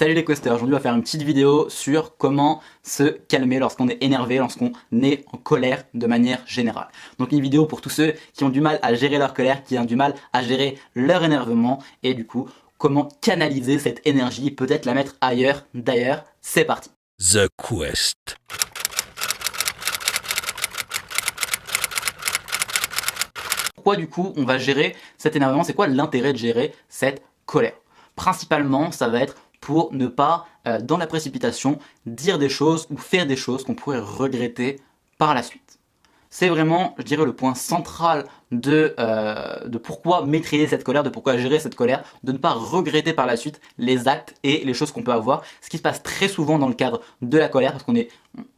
Salut les questeurs, aujourd'hui on va faire une petite vidéo sur comment se calmer lorsqu'on est énervé, lorsqu'on est en colère de manière générale. Donc une vidéo pour tous ceux qui ont du mal à gérer leur colère, qui ont du mal à gérer leur énervement et du coup comment canaliser cette énergie, peut-être la mettre ailleurs. D'ailleurs, c'est parti. The Quest. Pourquoi du coup on va gérer cet énervement? C'est quoi l'intérêt de gérer cette colère? Principalement, ça va être pour ne pas, dans la précipitation, dire des choses ou faire des choses qu'on pourrait regretter par la suite. C'est vraiment, je dirais, le point central de pourquoi maîtriser cette colère, de pourquoi gérer cette colère, de ne pas regretter par la suite les actes et les choses qu'on peut avoir. Ce qui se passe très souvent dans le cadre de la colère, parce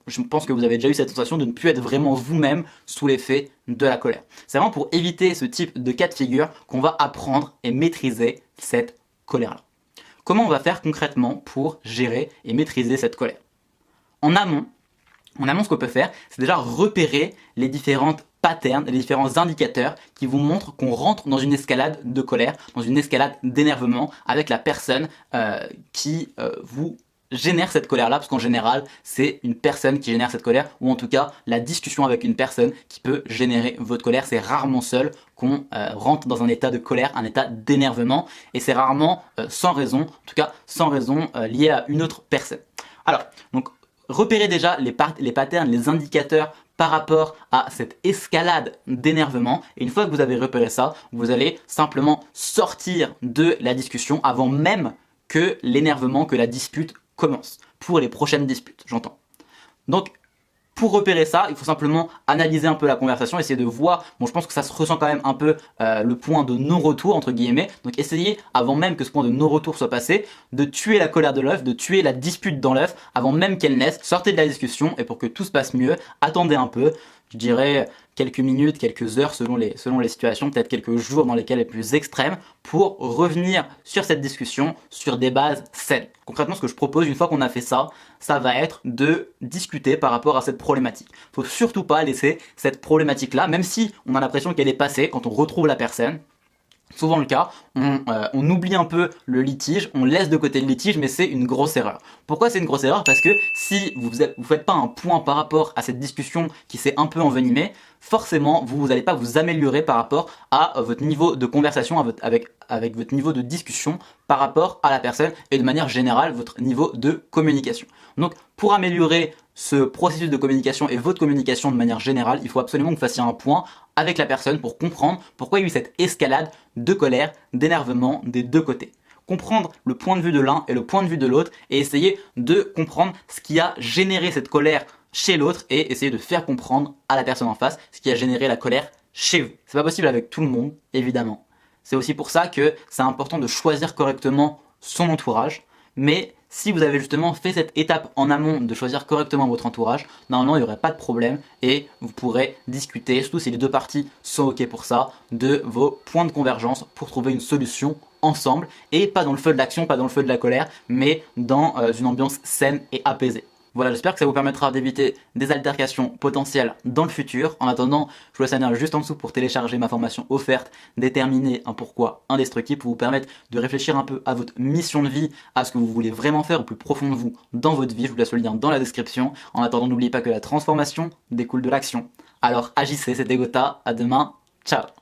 je pense que vous avez déjà eu cette sensation de ne plus être vraiment vous-même sous l'effet de la colère. C'est vraiment pour éviter ce type de cas de figure qu'on va apprendre et maîtriser cette colère-là. Comment on va faire concrètement pour gérer et maîtriser cette colère? En amont, ce qu'on peut faire, c'est déjà repérer les différentes patterns, les différents indicateurs qui vous montrent qu'on rentre dans une escalade de colère, dans une escalade d'énervement avec la personne qui vous génère cette colère-là, parce qu'en général, c'est une personne qui génère cette colère, ou en tout cas, la discussion avec une personne qui peut générer votre colère. C'est rarement seul qu'on rentre dans un état de colère, un état d'énervement, et c'est rarement sans raison, en tout cas sans raison liée à une autre personne. Alors, donc, repérez déjà les patterns, les indicateurs par rapport à cette escalade d'énervement. Et une fois que vous avez repéré ça, vous allez simplement sortir de la discussion avant même que l'énervement, que la dispute commence. Pour les prochaines disputes, j'entends. Donc, pour repérer ça, il faut simplement analyser un peu la conversation, essayer de voir, bon je pense que ça se ressent quand même un peu le point de non-retour entre guillemets, donc essayez avant même que ce point de non-retour soit passé, de tuer la colère de l'œuf, de tuer la dispute dans l'œuf avant même qu'elle naisse, sortez de la discussion et pour que tout se passe mieux, attendez un peu, je dirais quelques minutes, quelques heures selon les situations, peut-être quelques jours dans lesquels elle est plus extrême, pour revenir sur cette discussion sur des bases saines. Concrètement, ce que je propose, une fois qu'on a fait ça, ça va être de discuter par rapport à cette problématique. Il ne faut surtout pas laisser cette problématique-là, même si on a l'impression qu'elle est passée, quand on retrouve la personne, souvent le cas, on oublie un peu le litige, on laisse de côté le litige, mais c'est une grosse erreur. Pourquoi c'est une grosse erreur? Parce que si vous faites pas un point par rapport à cette discussion qui s'est un peu envenimée, forcément vous n'allez pas vous améliorer par rapport à votre niveau de conversation, avec votre niveau de discussion par rapport à la personne et de manière générale votre niveau de communication. Donc pour améliorer ce processus de communication et votre communication de manière générale, il faut absolument que vous fassiez un point avec la personne pour comprendre pourquoi il y a eu cette escalade de colère, d'énervement des deux côtés. Comprendre le point de vue de l'un et le point de vue de l'autre et essayer de comprendre ce qui a généré cette colère chez l'autre et essayer de faire comprendre à la personne en face ce qui a généré la colère chez vous. C'est pas possible avec tout le monde, évidemment. C'est aussi pour ça que c'est important de choisir correctement son entourage, mais si vous avez justement fait cette étape en amont de choisir correctement votre entourage, normalement il n'y aurait pas de problème et vous pourrez discuter, surtout si les deux parties sont ok pour ça, de vos points de convergence pour trouver une solution ensemble et pas dans le feu de l'action, pas dans le feu de la colère, mais dans une ambiance saine et apaisée. Voilà, j'espère que ça vous permettra d'éviter des altercations potentielles dans le futur. En attendant, je vous laisse un lien juste en dessous pour télécharger ma formation offerte, déterminer un pourquoi indestructible, pour vous permettre de réfléchir un peu à votre mission de vie, à ce que vous voulez vraiment faire au plus profond de vous dans votre vie. Je vous laisse le lien dans la description. En attendant, n'oubliez pas que la transformation découle de l'action. Alors agissez, c'était Gotha, à demain, ciao.